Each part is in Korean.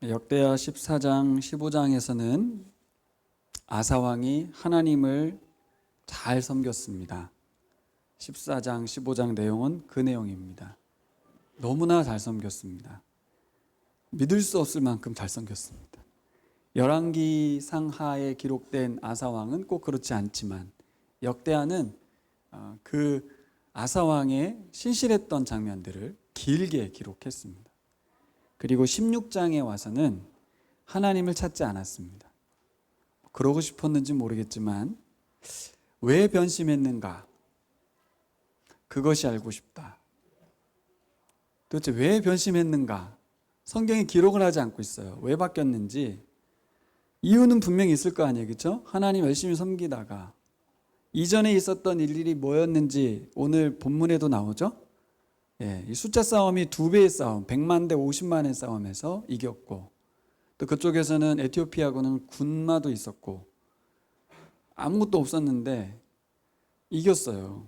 역대하 14장 15장에서는 아사왕이 하나님을 잘 섬겼습니다. 14장 15장 내용은 그 내용입니다. 너무나 잘 섬겼습니다. 믿을 수 없을 만큼 잘 섬겼습니다. 열왕기 상하에 기록된 아사왕은 꼭 그렇지 않지만 역대하는 그 아사왕의 신실했던 장면들을 길게 기록했습니다. 그리고 16장에 와서는 하나님을 찾지 않았습니다. 그러고 싶었는지 모르겠지만 왜 변심했는가? 그것이 알고 싶다. 도대체 왜 변심했는가? 성경이 기록을 하지 않고 있어요. 왜 바뀌었는지 이유는 분명히 있을 거 아니에요, 그렇죠? 하나님 열심히 섬기다가 이전에 있었던 일들이 뭐였는지 오늘 본문에도 나오죠. 이 숫자 싸움이 2배의 싸움, 100만 대 50만의 싸움에서 이겼고, 또 그쪽에서는 에티오피아군은 군마도 있었고 아무것도 없었는데 이겼어요.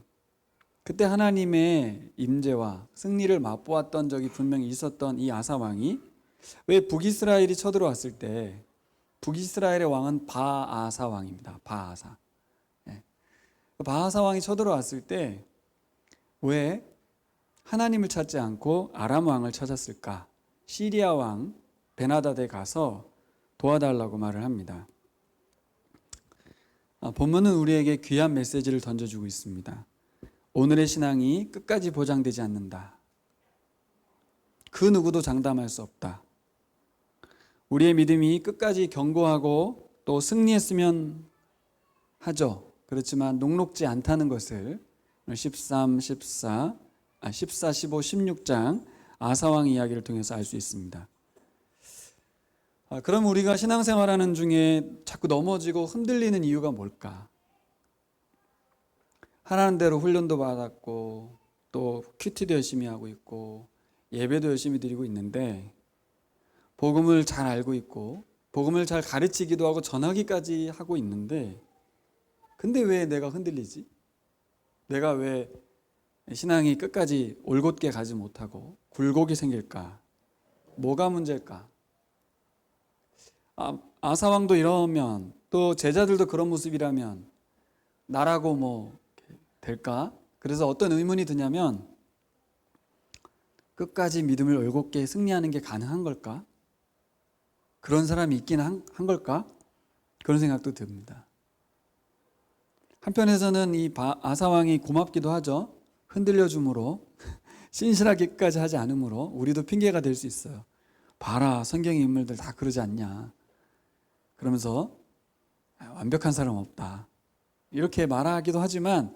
그때 하나님의 임재와 승리를 맛보았던 적이 분명히 있었던 이 아사 왕이 왜 북이스라엘이 쳐들어왔을 때, 북이스라엘의 왕은 바아사 왕입니다. 바아사. 바아사 왕이 쳐들어왔을 때 왜 하나님을 찾지 않고 아람 왕을 찾았을까? 시리아 왕 베나다데 가서 도와달라고 말을 합니다. 본문은 우리에게 귀한 메시지를 던져주고 있습니다. 오늘의 신앙이 끝까지 보장되지 않는다. 그 누구도 장담할 수 없다. 우리의 믿음이 끝까지 견고하고 또 승리했으면 하죠. 그렇지만 녹록지 않다는 것을 13, 14, 15, 16장 아사왕 이야기를 통해서 알 수 있습니다. 그럼 우리가 신앙생활하는 중에 자꾸 넘어지고 흔들리는 이유가 뭘까? 하라는 대로 훈련도 받았고 또 큐티도 열심히 하고 있고 예배도 열심히 드리고 있는데 복음을 잘 알고 있고 복음을 잘 가르치기도 하고 전하기까지 하고 있는데 근데 왜 내가 흔들리지? 내가 왜 신앙이 끝까지 올곧게 가지 못하고 굴곡이 생길까? 뭐가 문제일까? 아사왕도 이러면 또 제자들도 그런 모습이라면 나라고 뭐 될까? 그래서 어떤 의문이 드냐면 끝까지 믿음을 올곧게 승리하는 게 가능한 걸까? 그런 사람이 있긴 한 걸까? 그런 생각도 듭니다. 한편에서는 이 아사왕이 고맙기도 하죠. 흔들려 줌으로 신실하기까지 하지 않으므로 우리도 핑계가 될 수 있어요. 봐라, 성경의 인물들 다 그러지 않냐. 그러면서 완벽한 사람 없다. 이렇게 말하기도 하지만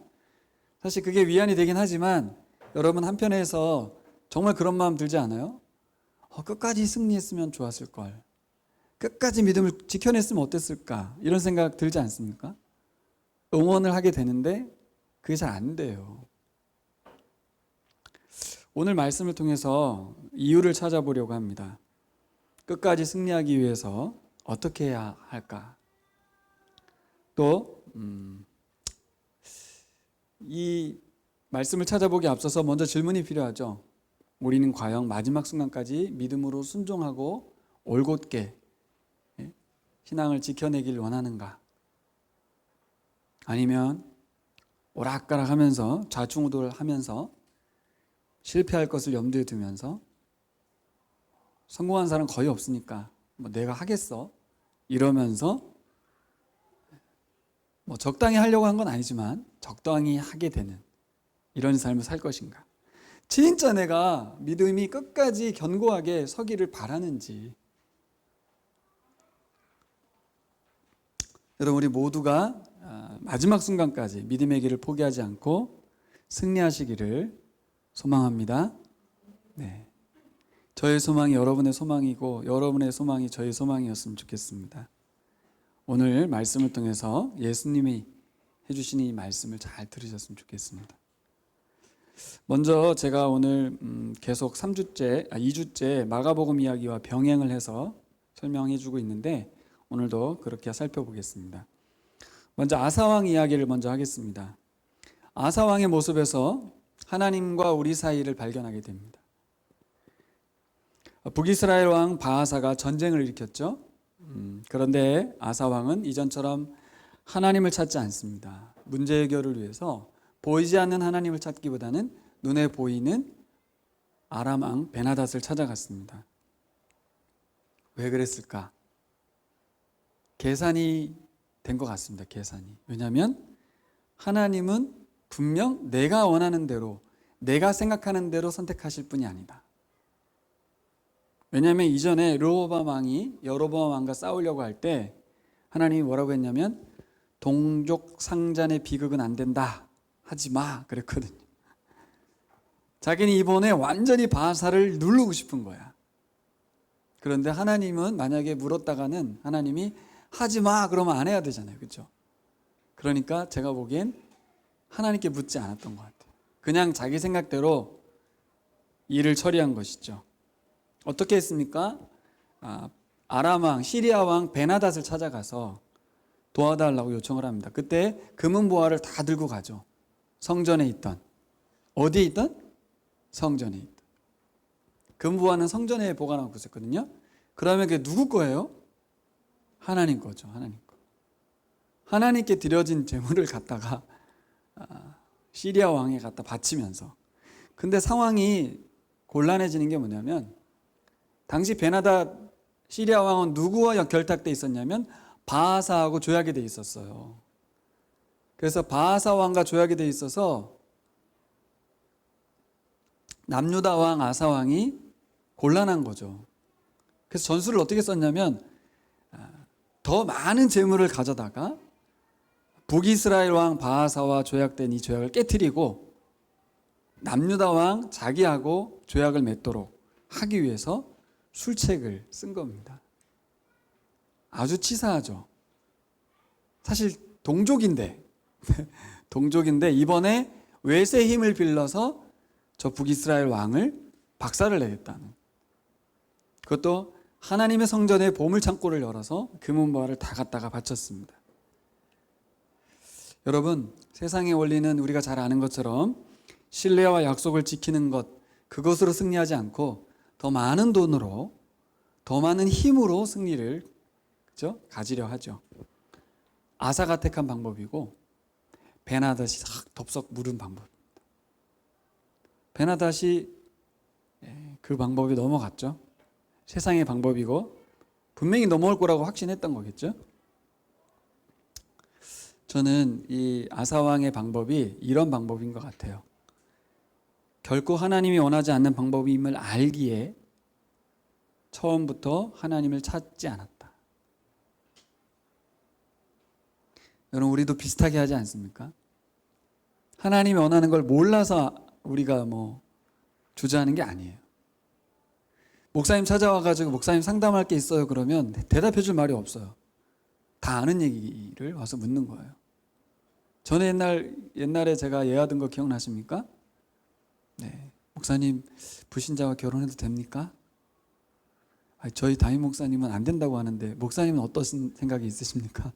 사실 그게 위안이 되긴 하지만 여러분 한편에서 정말 그런 마음 들지 않아요? 끝까지 승리했으면 좋았을 걸. 끝까지 믿음을 지켜냈으면 어땠을까? 이런 생각 들지 않습니까? 응원을 하게 되는데 그게 잘 안 돼요. 오늘 말씀을 통해서 이유를 찾아보려고 합니다. 끝까지 승리하기 위해서 어떻게 해야 할까? 또 이 말씀을 찾아보기 앞서서 먼저 질문이 필요하죠. 우리는 과연 마지막 순간까지 믿음으로 순종하고 올곧게 신앙을 지켜내길 원하는가? 아니면 오락가락하면서 좌충우돌하면서 실패할 것을 염두에 두면서 성공한 사람 거의 없으니까 뭐 내가 하겠어 이러면서 뭐 적당히 하려고 한 건 아니지만 적당히 하게 되는 이런 삶을 살 것인가? 진짜 내가 믿음이 끝까지 견고하게 서기를 바라는지. 여러분 우리 모두가 마지막 순간까지 믿음의 길을 포기하지 않고 승리하시기를 소망합니다. 네. 저의 소망이 여러분의 소망이고 여러분의 소망이 저의 소망이었으면 좋겠습니다. 오늘 말씀을 통해서 예수님이 해주신 이 말씀을 잘 들으셨으면 좋겠습니다. 먼저 제가 오늘 계속 2주째 마가복음 이야기와 병행을 해서 설명해 주고 있는데 오늘도 그렇게 살펴보겠습니다. 먼저 아사왕 이야기를 먼저 하겠습니다. 아사왕의 모습에서 하나님과 우리 사이를 발견하게 됩니다. 북이스라엘 왕 바하사가 전쟁을 일으켰죠. 그런데 아사 왕은 이전처럼 하나님을 찾지 않습니다. 문제 해결을 위해서 보이지 않는 하나님을 찾기보다는 눈에 보이는 아람 왕 베나닷을 찾아갔습니다. 왜 그랬을까? 계산이 된 것 같습니다. 계산이. 왜냐하면 하나님은 분명 내가 원하는 대로, 내가 생각하는 대로 선택하실 분이 아니다. 왜냐하면 이전에 르호보암 왕이 여로보암 왕과 싸우려고 할 때 하나님이 뭐라고 했냐면 동족 상잔의 비극은 안 된다. 하지 마. 그랬거든요. 자기는 이번에 완전히 바하사를 누르고 싶은 거야. 그런데 하나님은 만약에 물었다가는 하나님이 하지 마. 그러면 안 해야 되잖아요. 그렇죠? 그러니까 제가 보기엔 하나님께 묻지 않았던 것 같아요. 그냥 자기 생각대로 일을 처리한 것이죠. 어떻게 했습니까? 아람 왕, 시리아 왕 베나닷을 찾아가서 도와달라고 요청을 합니다. 그때 금은 보화를 다 들고 가죠. 성전에 있던. 어디에 있던? 성전에 있던. 금은 보화는 성전에 보관하고 있었거든요. 그러면 그게 누구 거예요? 하나님 거죠. 하나님 거. 하나님께 드려진 제물을 갖다가 시리아 왕에 갖다 바치면서. 근데 상황이 곤란해지는 게 뭐냐면 당시 베나닷 시리아 왕은 누구와 결탁돼 있었냐면 바하사하고 조약이 돼 있었어요. 그래서 바하사 왕과 조약이 돼 있어서 남유다 왕 아사 왕이 곤란한 거죠. 그래서 전술을 어떻게 썼냐면 더 많은 재물을 가져다가 북이스라엘 왕 바하사와 조약된 이 조약을 깨트리고 남유다 왕 자기하고 조약을 맺도록 하기 위해서 술책을 쓴 겁니다. 아주 치사하죠. 사실 동족인데 이번에 외세 힘을 빌려서 저 북이스라엘 왕을 박살을 내겠다는, 그것도 하나님의 성전에 보물창고를 열어서 금은보화를 다 갖다가 바쳤습니다. 여러분, 세상의 원리는 우리가 잘 아는 것처럼 신뢰와 약속을 지키는 것, 그것으로 승리하지 않고 더 많은 돈으로, 더 많은 힘으로 승리를, 그렇죠? 가지려 하죠. 아사가 택한 방법이고 베나닷이 싹 덥석 무른 방법입니다. 베나닷이 그 방법이 넘어갔죠. 세상의 방법이고 분명히 넘어올 거라고 확신했던 거겠죠. 저는 이 아사왕의 방법이 이런 방법인 것 같아요. 결코 하나님이 원하지 않는 방법임을 알기에 처음부터 하나님을 찾지 않았다. 여러분, 우리도 비슷하게 하지 않습니까? 하나님이 원하는 걸 몰라서 우리가 주저하는 게 아니에요. 목사님 찾아와가지고 목사님 상담할 게 있어요 그러면 대답해 줄 말이 없어요. 다 아는 얘기를 와서 묻는 거예요. 저는 옛날에 제가 예하던 거 기억나십니까? 네, 목사님 불신자와 결혼해도 됩니까? 저희 담임 목사님은 안 된다고 하는데 목사님은 어떤 생각이 있으십니까?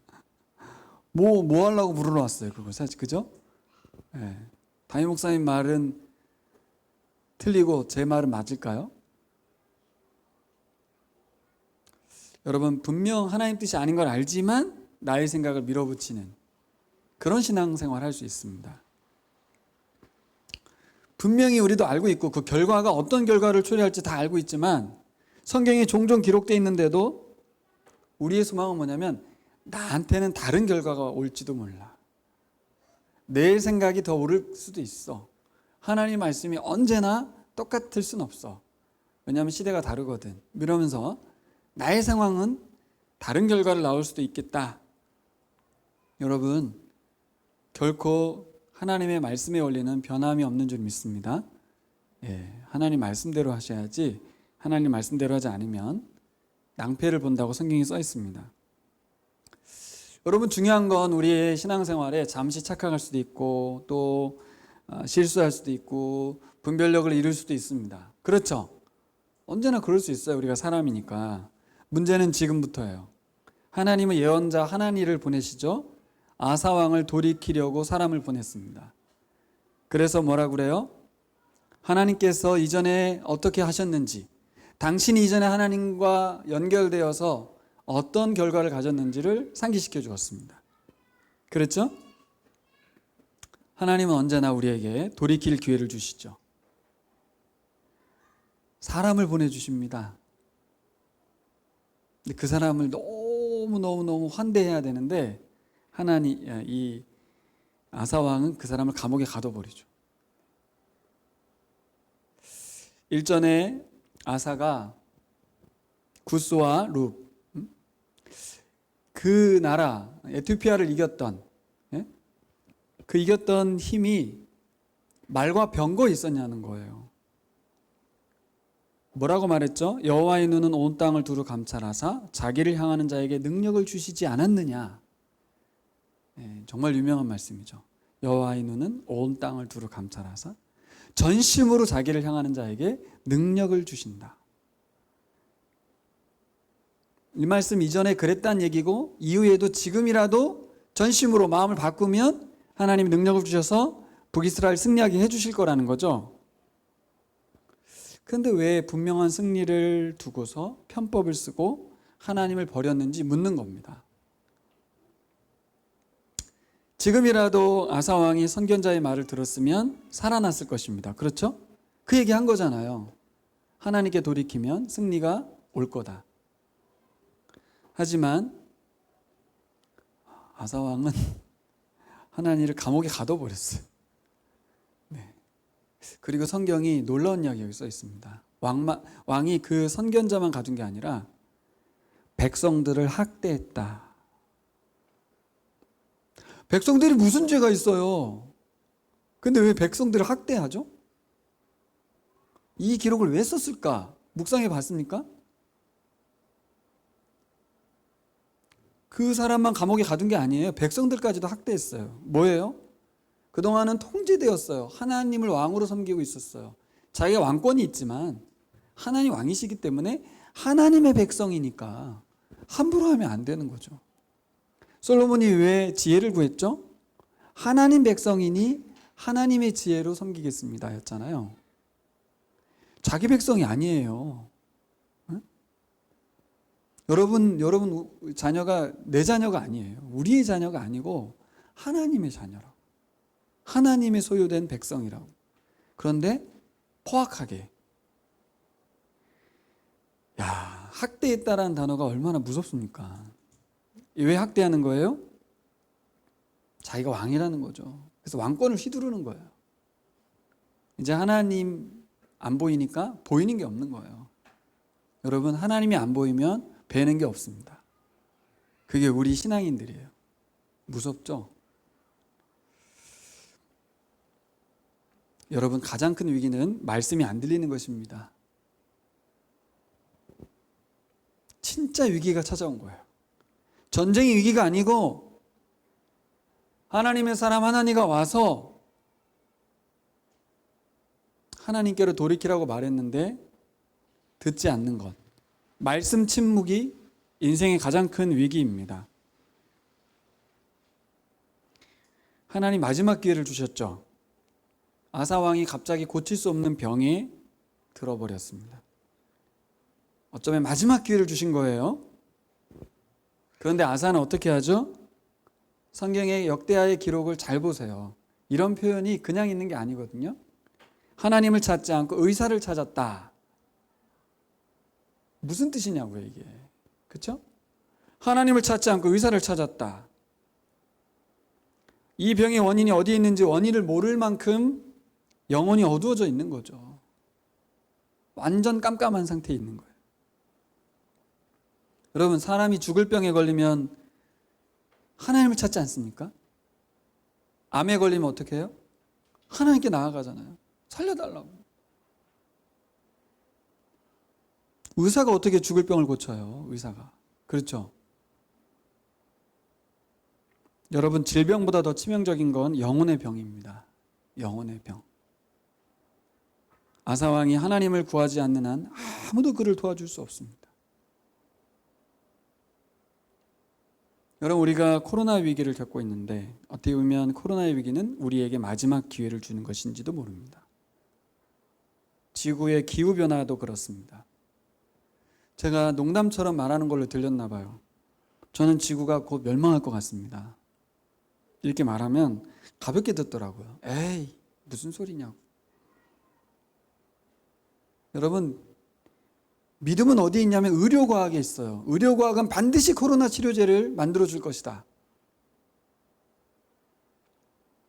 뭐 하려고 물으러 왔어요 그거 사실, 그죠? 네. 담임 목사님 말은 틀리고 제 말은 맞을까요? 여러분, 분명 하나님 뜻이 아닌 걸 알지만 나의 생각을 밀어붙이는 그런 신앙생활 할 수 있습니다. 분명히 우리도 알고 있고 그 결과가 어떤 결과를 초래할지 다 알고 있지만 성경에 종종 기록되어 있는데도 우리의 소망은 뭐냐면 나한테는 다른 결과가 올지도 몰라. 내 생각이 더 옳을 수도 있어. 하나님 말씀이 언제나 똑같을 순 없어. 왜냐하면 시대가 다르거든. 이러면서 나의 상황은 다른 결과를 나올 수도 있겠다. 여러분, 결코 하나님의 말씀의 원리는 변함이 없는 줄 믿습니다. 하나님 말씀대로 하셔야지 하나님 말씀대로 하지 않으면 낭패를 본다고 성경에 써 있습니다. 여러분, 중요한 건 우리의 신앙생활에 잠시 착각할 수도 있고 또 실수할 수도 있고 분별력을 잃을 수도 있습니다. 그렇죠? 언제나 그럴 수 있어요. 우리가 사람이니까. 문제는 지금부터예요. 하나님은 예언자 하나니를 보내시죠. 아사 왕을 돌이키려고 사람을 보냈습니다. 그래서 뭐라 그래요? 하나님께서 이전에 어떻게 하셨는지, 당신이 이전에 하나님과 연결되어서 어떤 결과를 가졌는지를 상기시켜 주었습니다. 그렇죠? 하나님은 언제나 우리에게 돌이킬 기회를 주시죠. 사람을 보내주십니다. 근데 그 사람을 너무 환대해야 되는데 이 아사왕은 그 사람을 감옥에 가둬버리죠. 일전에 아사가 구스와 룹, 그 나라 에티오피아를 이겼던, 그 이겼던 힘이 말과 병거에 있었냐는 거예요. 뭐라고 말했죠? 여호와의 눈은 온 땅을 두루 감찰하사 자기를 향하는 자에게 능력을 주시지 않았느냐. 정말 유명한 말씀이죠. 여호와의 눈은 온 땅을 두루 감찰하사 전심으로 자기를 향하는 자에게 능력을 주신다. 이 말씀 이전에 그랬다는 얘기고 이후에도 지금이라도 전심으로 마음을 바꾸면 하나님이 능력을 주셔서 북이스라엘 승리하게 해주실 거라는 거죠. 그런데 왜 분명한 승리를 두고서 편법을 쓰고 하나님을 버렸는지 묻는 겁니다. 지금이라도 아사왕이 선견자의 말을 들었으면 살아났을 것입니다. 그렇죠? 그 얘기 한 거잖아요. 하나님께 돌이키면 승리가 올 거다. 하지만 아사왕은 하나님을 감옥에 가둬버렸어요. 네. 그리고 성경이 놀라운 이야기가 써 있습니다. 왕이 그 선견자만 가둔 게 아니라 백성들을 학대했다. 백성들이 무슨 죄가 있어요? 근데 왜 백성들을 학대하죠? 이 기록을 왜 썼을까? 묵상해 봤습니까? 그 사람만 감옥에 가둔 게 아니에요. 백성들까지도 학대했어요. 뭐예요? 그동안은 통제되었어요. 하나님을 왕으로 섬기고 있었어요. 자기가 왕권이 있지만 하나님 왕이시기 때문에 하나님의 백성이니까 함부로 하면 안 되는 거죠. 솔로몬이 왜 지혜를 구했죠? 하나님 백성이니 하나님의 지혜로 섬기겠습니다 였잖아요. 자기 백성이 아니에요. 응? 여러분 자녀가 내 자녀가 아니에요. 우리의 자녀가 아니고 하나님의 자녀라고. 하나님의 소유된 백성이라고. 그런데 포악하게. 학대했다라는 단어가 얼마나 무섭습니까? 왜 학대하는 거예요? 자기가 왕이라는 거죠. 그래서 왕권을 휘두르는 거예요. 이제 하나님 안 보이니까 보이는 게 없는 거예요. 여러분, 하나님이 안 보이면 뵈는 게 없습니다. 그게 우리 신앙인들이에요. 무섭죠? 여러분, 가장 큰 위기는 말씀이 안 들리는 것입니다. 진짜 위기가 찾아온 거예요. 전쟁이 위기가 아니고 하나님의 사람 하나니가 와서 하나님께로 돌이키라고 말했는데 듣지 않는 것. 말씀 침묵이 인생의 가장 큰 위기입니다. 하나님 마지막 기회를 주셨죠. 아사왕이 갑자기 고칠 수 없는 병에 들어버렸습니다. 어쩌면 마지막 기회를 주신 거예요. 그런데 아사는 어떻게 하죠? 성경의 역대하의 기록을 잘 보세요. 이런 표현이 그냥 있는 게 아니거든요. 하나님을 찾지 않고 의사를 찾았다. 무슨 뜻이냐고요, 이게. 그렇죠? 하나님을 찾지 않고 의사를 찾았다. 이 병의 원인이 어디에 있는지 원인을 모를 만큼 영혼이 어두워져 있는 거죠. 완전 깜깜한 상태에 있는 거예요. 여러분, 사람이 죽을 병에 걸리면 하나님을 찾지 않습니까? 암에 걸리면 어떻게 해요? 하나님께 나아가잖아요. 살려달라고. 의사가 어떻게 죽을 병을 고쳐요? 의사가. 그렇죠? 여러분, 질병보다 더 치명적인 건 영혼의 병입니다. 영혼의 병. 아사왕이 하나님을 구하지 않는 한 아무도 그를 도와줄 수 없습니다. 여러분, 우리가 코로나 위기를 겪고 있는데 어떻게 보면 코로나의 위기는 우리에게 마지막 기회를 주는 것인지도 모릅니다. 지구의 기후변화도 그렇습니다. 제가 농담처럼 말하는 걸로 들렸나 봐요. 저는 지구가 곧 멸망할 것 같습니다. 이렇게 말하면 가볍게 듣더라고요. 에이, 무슨 소리냐고. 여러분, 믿음은 어디에 있냐면 의료과학에 있어요. 의료과학은 반드시 코로나 치료제를 만들어 줄 것이다.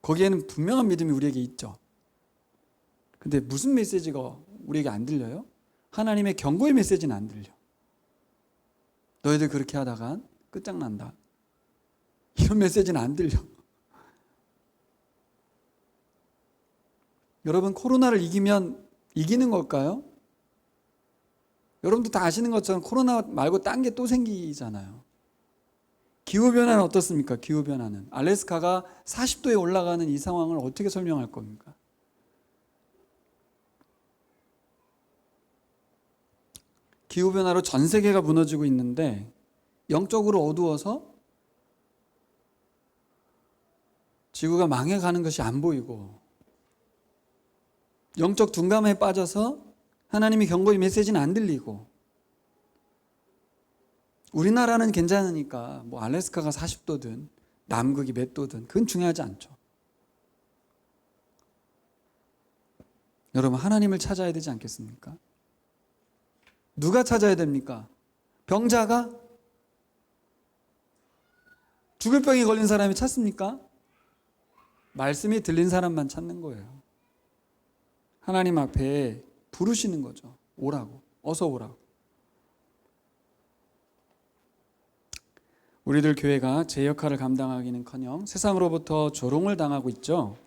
거기에는 분명한 믿음이 우리에게 있죠. 근데 무슨 메시지가 우리에게 안 들려요? 하나님의 경고의 메시지는 안 들려. 너희들 그렇게 하다가 끝장난다. 이런 메시지는 안 들려. 여러분, 코로나를 이기면 이기는 걸까요? 여러분도 다 아시는 것처럼 코로나 말고 딴 게 또 생기잖아요. 기후변화는 어떻습니까? 기후변화는 알래스카가 40도에 올라가는 이 상황을 어떻게 설명할 겁니까? 기후변화로 전 세계가 무너지고 있는데 영적으로 어두워서 지구가 망해가는 것이 안 보이고, 영적 둔감에 빠져서 하나님의 경고의 메시지는 안 들리고, 우리나라는 괜찮으니까 뭐 알래스카가 40도든 남극이 몇 도든 그건 중요하지 않죠. 여러분, 하나님을 찾아야 되지 않겠습니까? 누가 찾아야 됩니까? 병자가? 죽을 병에 걸린 사람이 찾습니까? 말씀이 들린 사람만 찾는 거예요. 하나님 앞에 부르시는 거죠. 오라고. 어서 오라고. 우리들 교회가 제 역할을 감당하기는커녕 세상으로부터 조롱을 당하고 있죠.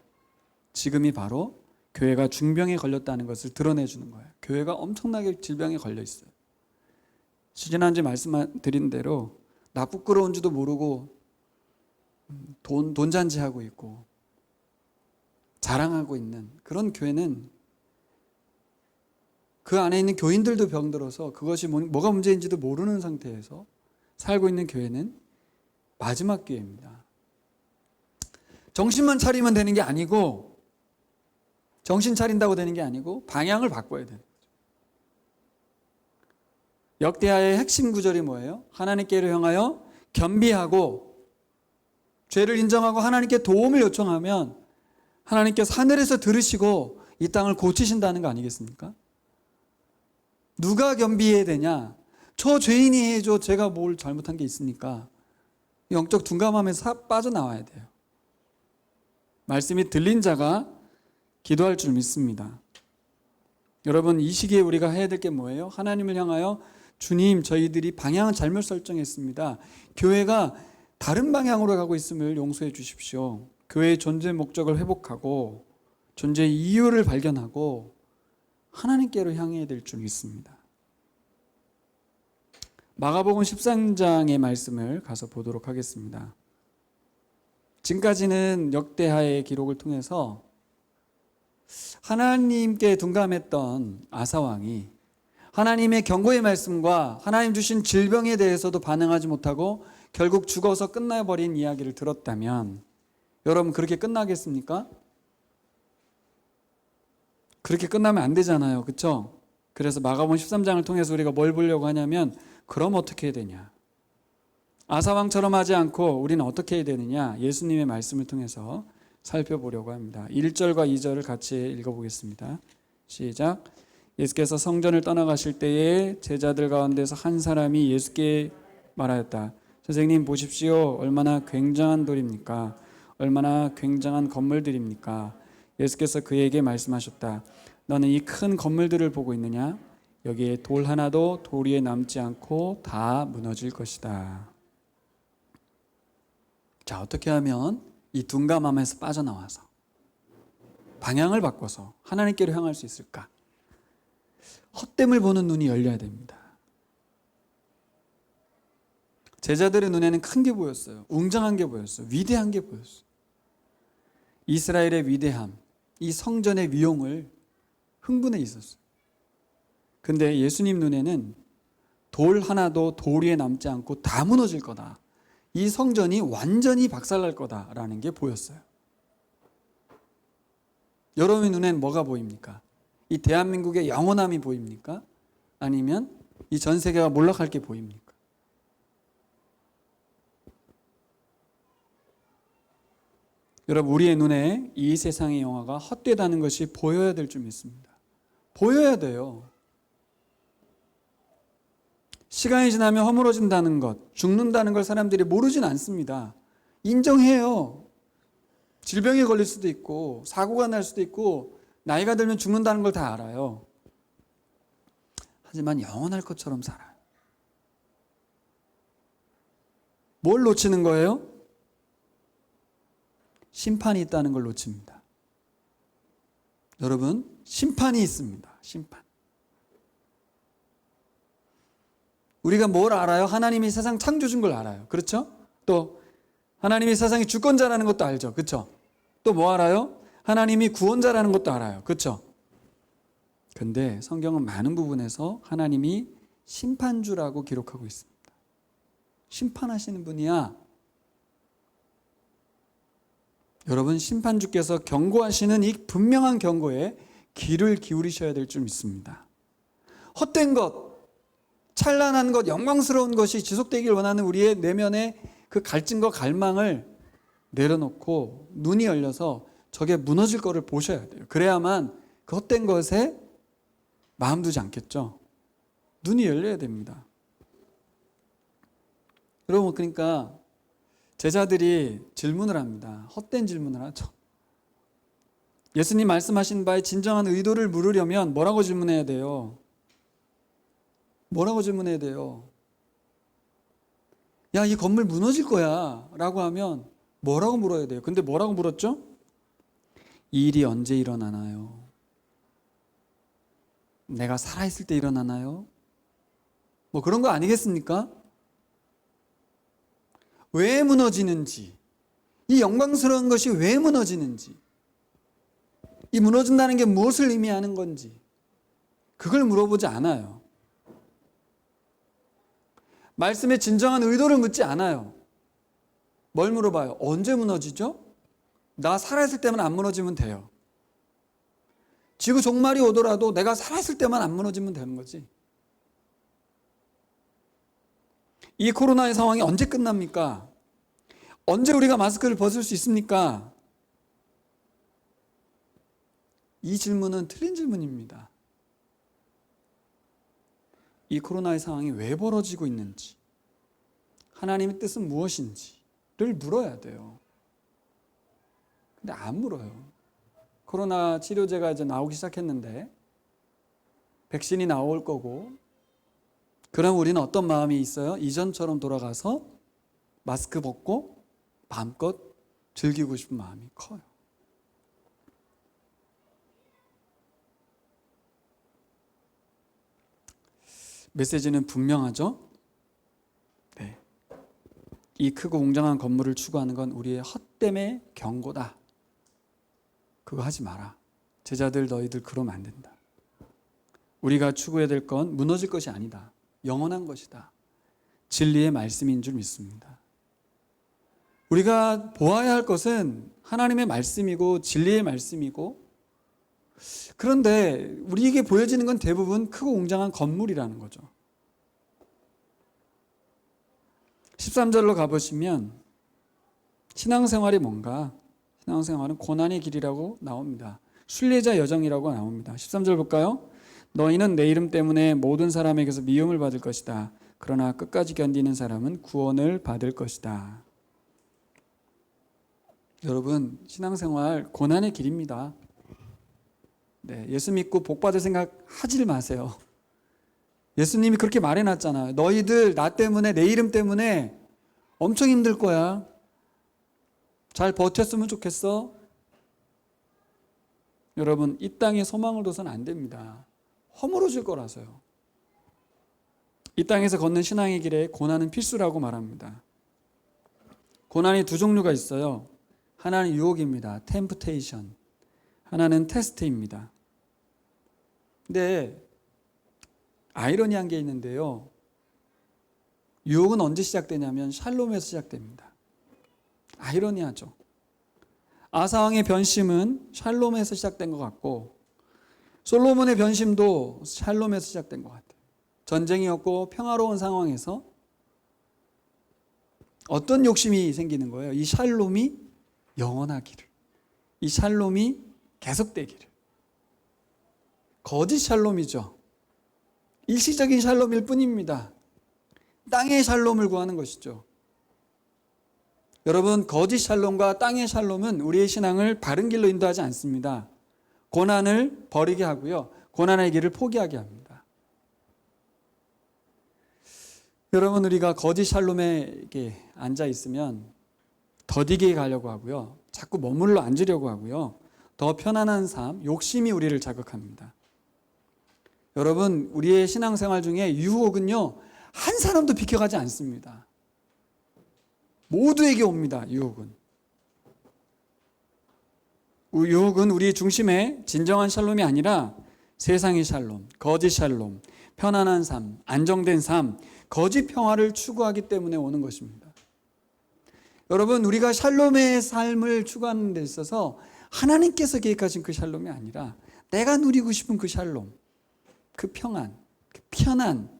지금이 바로 교회가 중병에 걸렸다는 것을 드러내주는 거예요. 교회가 엄청나게 질병에 걸려 있어요. 지난주에 말씀드린 대로 나 부끄러운지도 모르고 돈잔치하고 있고 자랑하고 있는 그런 교회는, 그 안에 있는 교인들도 병들어서 그것이 뭐가 문제인지도 모르는 상태에서 살고 있는 교회는 마지막 기회입니다. 정신만 차리면 되는 게 아니고, 정신 차린다고 되는 게 아니고 방향을 바꿔야 되는 거죠. 역대하의 핵심 구절이 뭐예요? 하나님께로 향하여 겸비하고 죄를 인정하고 하나님께 도움을 요청하면 하나님께서 하늘에서 들으시고 이 땅을 고치신다는 거 아니겠습니까? 누가 겸비해야 되냐? 저 죄인이 해줘. 제가 뭘 잘못한 게 있습니까? 영적 둔감함에서 빠져나와야 돼요. 말씀이 들린 자가 기도할 줄 믿습니다. 여러분, 이 시기에 우리가 해야 될 게 뭐예요? 하나님을 향하여 주님, 저희들이 방향을 잘못 설정했습니다. 교회가 다른 방향으로 가고 있음을 용서해 주십시오. 교회의 존재 목적을 회복하고 존재의 이유를 발견하고 하나님께로 향해야 될 줄 믿습니다. 마가복음 13장의 말씀을 가서 보도록 하겠습니다. 지금까지는 역대하의 기록을 통해서 하나님께 둔감했던 아사왕이 하나님의 경고의 말씀과 하나님 주신 질병에 대해서도 반응하지 못하고 결국 죽어서 끝나버린 이야기를 들었다면, 여러분, 그렇게 끝나겠습니까? 그렇게 끝나면 안 되잖아요. 그렇죠? 그래서 마가복음 13장을 통해서 우리가 뭘 보려고 하냐면, 그럼 어떻게 해야 되냐? 아사왕처럼 하지 않고 우리는 어떻게 해야 되느냐? 예수님의 말씀을 통해서 살펴보려고 합니다. 1절과 2절을 같이 읽어보겠습니다. 시작. 예수께서 성전을 떠나가실 때에 제자들 가운데서 한 사람이 예수께 말하였다. 선생님, 보십시오. 얼마나 굉장한 돌입니까? 얼마나 굉장한 건물들입니까? 예수께서 그에게 말씀하셨다. 너는 이 큰 건물들을 보고 있느냐? 여기에 돌 하나도 돌 위에 남지 않고 다 무너질 것이다. 자, 어떻게 하면 이 둔감함에서 빠져나와서 방향을 바꿔서 하나님께로 향할 수 있을까? 헛됨을 보는 눈이 열려야 됩니다. 제자들의 눈에는 큰 게 보였어요. 웅장한 게 보였어요. 위대한 게 보였어요. 이스라엘의 위대함, 이 성전의 위용을 흥분해 있었어요. 근데 예수님 눈에는 돌 하나도 돌 위에 남지 않고 다 무너질 거다. 이 성전이 완전히 박살날 거다라는 게 보였어요. 여러분의 눈엔 뭐가 보입니까? 이 대한민국의 영원함이 보입니까? 아니면 이 전 세계가 몰락할 게 보입니까? 여러분, 우리의 눈에 이 세상의 영화가 헛되다는 것이 보여야 될 줄 믿습니다. 보여야 돼요. 시간이 지나면 허물어진다는 것, 죽는다는 걸 사람들이 모르진 않습니다. 인정해요. 질병에 걸릴 수도 있고 사고가 날 수도 있고 나이가 들면 죽는다는 걸 다 알아요. 하지만 영원할 것처럼 살아요. 뭘 놓치는 거예요? 심판이 있다는 걸 놓칩니다. 여러분, 심판이 있습니다. 심판. 우리가 뭘 알아요? 하나님이 세상 창조주인 걸 알아요. 그렇죠? 또 하나님이 세상의 주권자라는 것도 알죠. 그렇죠? 또 뭐 알아요? 하나님이 구원자라는 것도 알아요. 그렇죠? 근데 성경은 많은 부분에서 하나님이 심판주라고 기록하고 있습니다. 심판하시는 분이야. 여러분, 심판주께서 경고하시는 이 분명한 경고에 귀를 기울이셔야 될 줄 믿습니다. 헛된 것, 찬란한 것, 영광스러운 것이 지속되길 원하는 우리의 내면의 그 갈증과 갈망을 내려놓고 눈이 열려서 저게 무너질 거를 보셔야 돼요. 그래야만 그 헛된 것에 마음 두지 않겠죠. 눈이 열려야 됩니다. 여러분, 그러니까 제자들이 질문을 합니다. 헛된 질문을 하죠. 예수님 말씀하신 바에 진정한 의도를 물으려면 뭐라고 질문해야 돼요? 뭐라고 질문해야 돼요? 야, 이 건물 무너질 거야 라고 하면 뭐라고 물어야 돼요? 근데 뭐라고 물었죠? 이 일이 언제 일어나나요? 내가 살아있을 때 일어나나요? 뭐 그런 거 아니겠습니까? 왜 무너지는지, 이 영광스러운 것이 왜 무너지는지, 이 무너진다는 게 무엇을 의미하는 건지 그걸 물어보지 않아요. 말씀의 진정한 의도를 묻지 않아요. 뭘 물어봐요? 언제 무너지죠? 나 살아있을 때만 안 무너지면 돼요. 지구 종말이 오더라도 내가 살아있을 때만 안 무너지면 되는 거지. 이 코로나의 상황이 언제 끝납니까? 언제 우리가 마스크를 벗을 수 있습니까? 이 질문은 틀린 질문입니다. 이 코로나의 상황이 왜 벌어지고 있는지, 하나님의 뜻은 무엇인지를 물어야 돼요. 근데 안 물어요. 코로나 치료제가 이제 나오기 시작했는데 백신이 나올 거고, 그럼 우리는 어떤 마음이 있어요? 이전처럼 돌아가서 마스크 벗고 마음껏 즐기고 싶은 마음이 커요. 메시지는 분명하죠? 네. 이 크고 웅장한 건물을 추구하는 건 우리의 헛됨의 경고다. 그거 하지 마라. 제자들 너희들 그러면 안 된다. 우리가 추구해야 될 건 무너질 것이 아니다. 영원한 것이다. 진리의 말씀인 줄 믿습니다. 우리가 보아야 할 것은 하나님의 말씀이고 진리의 말씀이고, 그런데 우리에게 보여지는 건 대부분 크고 웅장한 건물이라는 거죠. 13절로 가보시면 신앙생활이 뭔가? 신앙생활은 고난의 길이라고 나옵니다. 순례자 여정이라고 나옵니다. 13절 볼까요? 너희는 내 이름 때문에 모든 사람에게서 미움을 받을 것이다. 그러나 끝까지 견디는 사람은 구원을 받을 것이다. 여러분, 신앙생활 고난의 길입니다. 네, 예수 믿고 복 받을 생각 하질 마세요. 예수님이 그렇게 말해놨잖아요. 너희들 나 때문에, 내 이름 때문에 엄청 힘들 거야. 잘 버텼으면 좋겠어. 여러분, 이 땅에 소망을 둬서는 안 됩니다. 허물어질 거라서요. 이 땅에서 걷는 신앙의 길에 고난은 필수라고 말합니다. 고난이 두 종류가 있어요. 하나는 유혹입니다. 템프테이션. 하나는 테스트입니다. 근데 아이러니한 게 있는데요. 유혹은 언제 시작되냐면 샬롬에서 시작됩니다. 아이러니하죠. 아사왕의 변심은 샬롬에서 시작된 것 같고, 솔로몬의 변심도 샬롬에서 시작된 것 같아요. 전쟁이 없고 평화로운 상황에서 어떤 욕심이 생기는 거예요? 이 샬롬이 영원하기를, 이 샬롬이 계속되기를. 거짓 샬롬이죠. 일시적인 샬롬일 뿐입니다. 땅의 샬롬을 구하는 것이죠. 여러분, 거짓 샬롬과 땅의 샬롬은 우리의 신앙을 바른 길로 인도하지 않습니다. 고난을 버리게 하고요, 고난의 길을 포기하게 합니다. 여러분, 우리가 거짓 샬롬에 이렇게 앉아 있으면 더디게 가려고 하고요, 자꾸 머물러 앉으려고 하고요, 더 편안한 삶, 욕심이 우리를 자극합니다. 여러분, 우리의 신앙생활 중에 유혹은요, 한 사람도 비켜가지 않습니다. 모두에게 옵니다. 유혹은 우리 중심에 진정한 샬롬이 아니라 세상의 샬롬, 거짓 샬롬, 편안한 삶, 안정된 삶, 거짓 평화를 추구하기 때문에 오는 것입니다. 여러분, 우리가 샬롬의 삶을 추구하는 데 있어서 하나님께서 계획하신 그 샬롬이 아니라 내가 누리고 싶은 그 샬롬, 그 평안, 그 편안,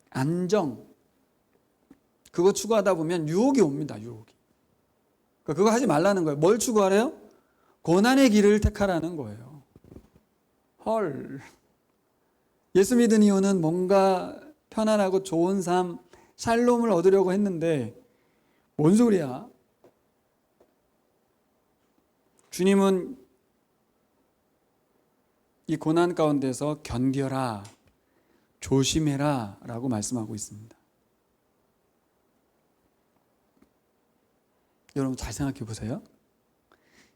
안정, 그거 추구하다 보면 유혹이 옵니다. 유혹이. 그거 하지 말라는 거예요. 뭘 추구하래요? 고난의 길을 택하라는 거예요. 헐. 예수 믿은 이유는 뭔가 편안하고 좋은 삶, 샬롬을 얻으려고 했는데 뭔 소리야? 주님은 이 고난 가운데서 견뎌라, 조심해라 라고 말씀하고 있습니다. 여러분, 잘 생각해 보세요.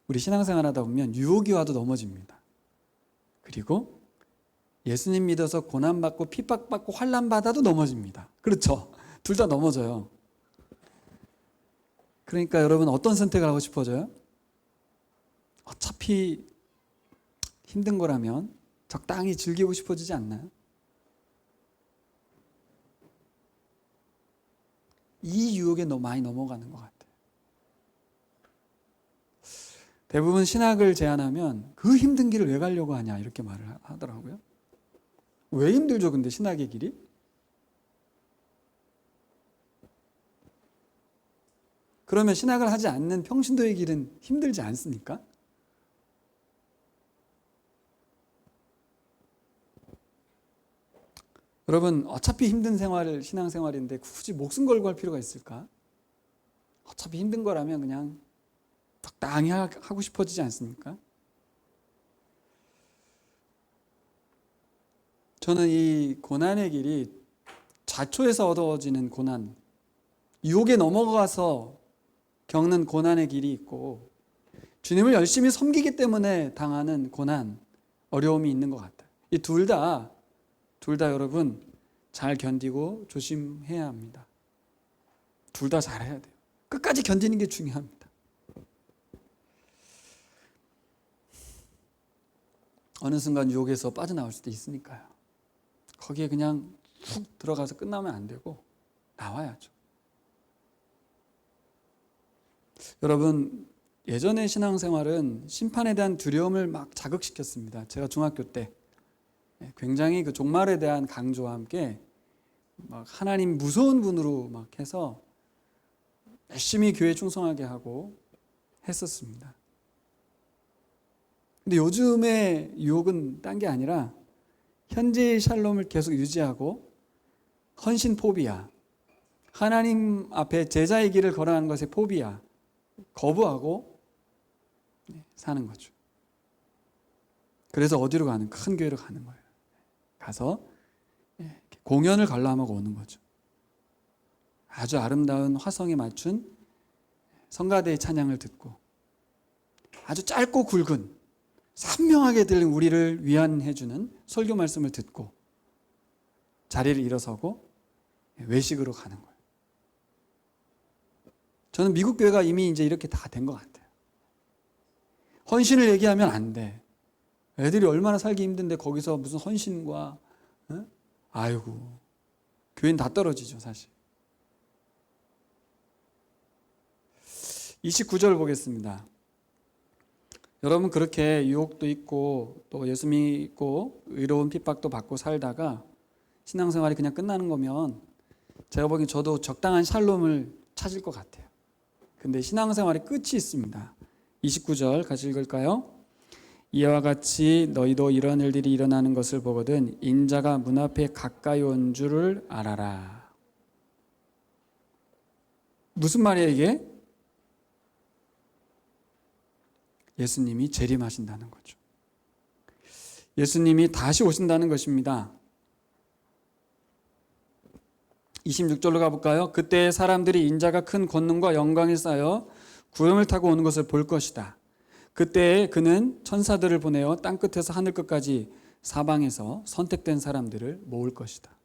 우리 신앙생활 하다 보면 유혹이 와도 넘어집니다. 그리고 예수님 믿어서 고난받고 핍박받고 환난받아도 넘어집니다. 그렇죠? 둘 다 넘어져요. 그러니까 여러분, 어떤 선택을 하고 싶어져요? 어차피 힘든 거라면 적당히 즐기고 싶어지지 않나요? 이 유혹에 너무 많이 넘어가는 것 같아요. 대부분 신학을 제안하면 그 힘든 길을 왜 가려고 하냐 이렇게 말을 하더라고요. 왜 힘들죠, 근데 신학의 길이? 그러면 신학을 하지 않는 평신도의 길은 힘들지 않습니까? 여러분, 어차피 힘든 신앙생활인데 굳이 목숨 걸고 할 필요가 있을까? 어차피 힘든 거라면 그냥 적당히 하고 싶어지지 않습니까? 저는 이 고난의 길이 자초에서 얻어지는 고난, 유혹에 넘어가서 겪는 고난의 길이 있고, 주님을 열심히 섬기기 때문에 당하는 고난, 어려움이 있는 것 같아요. 이 둘 다 여러분 잘 견디고 조심해야 합니다. 둘 다 잘해야 돼요. 끝까지 견디는 게 중요합니다. 어느 순간 유혹에서 빠져나올 수도 있으니까요. 거기에 그냥 훅 들어가서 끝나면 안 되고 나와야죠. 여러분, 예전의 신앙생활은 심판에 대한 두려움을 막 자극시켰습니다. 제가 중학교 때 굉장히 그 종말에 대한 강조와 함께 막 하나님 무서운 분으로 막 해서 열심히 교회 충성하게 하고 했었습니다. 근데 요즘의 유혹은 딴 게 아니라 현재의 샬롬을 계속 유지하고 헌신 포비아, 하나님 앞에 제자의 길을 걸어가는 것의 포비아, 거부하고 사는 거죠. 그래서 어디로 가는? 큰 교회로 가는 거예요. 가서 공연을 관람하고 오는 거죠. 아주 아름다운 화성에 맞춘 성가대의 찬양을 듣고 아주 짧고 굵은 선명하게 들린 우리를 위안해주는 설교 말씀을 듣고 자리를 일어서고 외식으로 가는 거예요. 저는 미국 교회가 이미 이제 이렇게 다 된 것 같아요. 헌신을 얘기하면 안 돼. 애들이 얼마나 살기 힘든데 거기서 무슨 헌신과, 아이고, 교회는 다 떨어지죠, 사실. 29절 보겠습니다. 여러분, 그렇게 유혹도 있고 또 예수 믿고 의로운 핍박도 받고 살다가 신앙생활이 그냥 끝나는 거면 제가 보기엔 저도 적당한 샬롬을 찾을 것 같아요. 근데 신앙생활의 끝이 있습니다. 29절 같이 읽을까요? 이와 같이 너희도 이런 일들이 일어나는 것을 보거든 인자가 문 앞에 가까이 온 줄을 알아라. 무슨 말이에요 이게? 예수님이 재림하신다는 거죠. 예수님이 다시 오신다는 것입니다. 26절로 가볼까요? 그때 사람들이 인자가 큰 권능과 영광에 쌓여 구름을 타고 오는 것을 볼 것이다. 그때 그는 천사들을 보내어 땅끝에서 하늘 끝까지 사방에서 선택된 사람들을 모을 것이다.